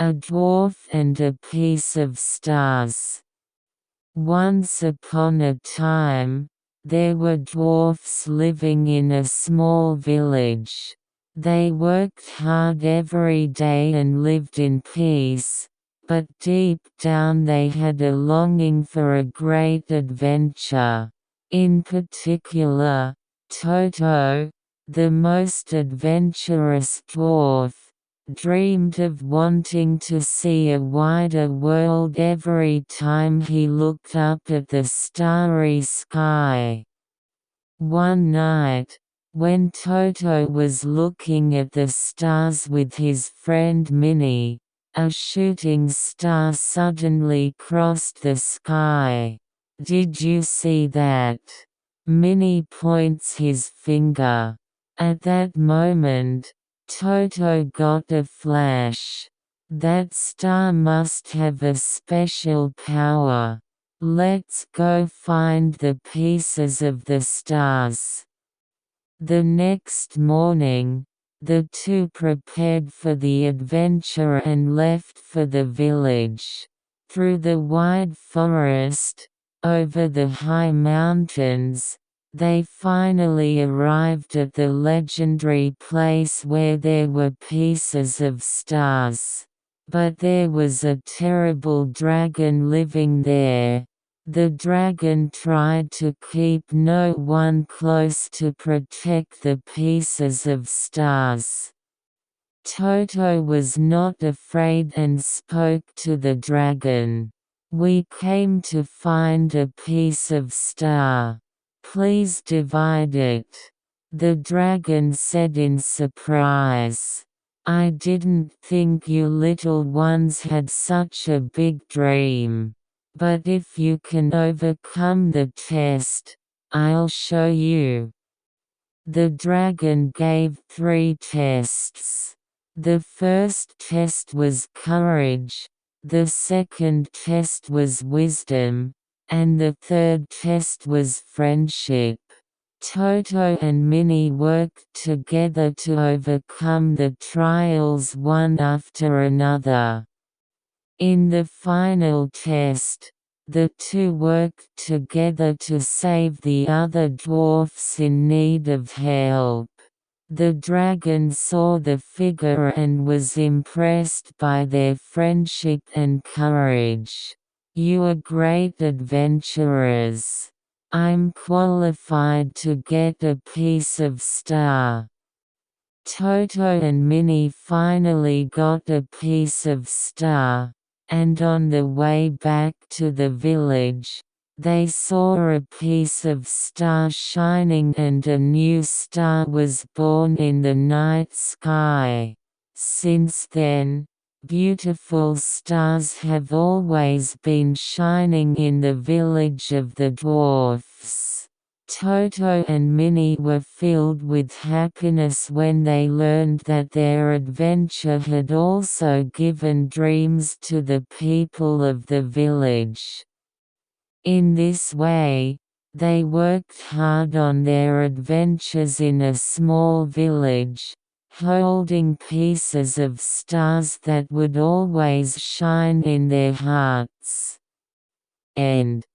A dwarf and a piece of stars. Once upon a time, there were dwarfs living in a small village. They worked hard every day and lived in peace, but deep down they had a longing for a great adventure. In particular, Toto, the most adventurous dwarf, dreamed of wanting to see a wider world every time he looked up at the starry sky. One night, when Toto was looking at the stars with his friend Minnie, a shooting star suddenly crossed the sky. "Did you see that?" Minnie points his finger. At that moment, Toto got a flash. That star must have a special power. Let's go find the pieces of the stars. The next morning, the two prepared for the adventure and left for the village. Through the wide forest, over the high mountains, they finally arrived at the legendary place where there were pieces of stars. But there was a terrible dragon living there. The dragon tried to keep no one close to protect the pieces of stars. Toto was not afraid and spoke to the dragon. "We came to find a piece of star. Please divide it," the dragon said in surprise. "I didn't think you little ones had such a big dream. But if you can overcome the test, I'll show you." The dragon gave 3 tests. The first test was courage, the second test was wisdom, and the third test was friendship. Toto and Minnie worked together to overcome the trials one after another. In the final test, the two worked together to save the other dwarfs in need of help. The dragon saw the figure and was impressed by their friendship and courage. "You are great adventurers. I'm qualified to get a piece of star." Toto and Minnie finally got a piece of star, and on the way back to the village, they saw a piece of star shining and a new star was born in the night sky. Since then, beautiful stars have always been shining in the village of the dwarfs. Toto and Minnie were filled with happiness when they learned that their adventure had also given dreams to the people of the village. In this way, they worked hard on their adventures in a small village, holding pieces of stars that would always shine in their hearts. End.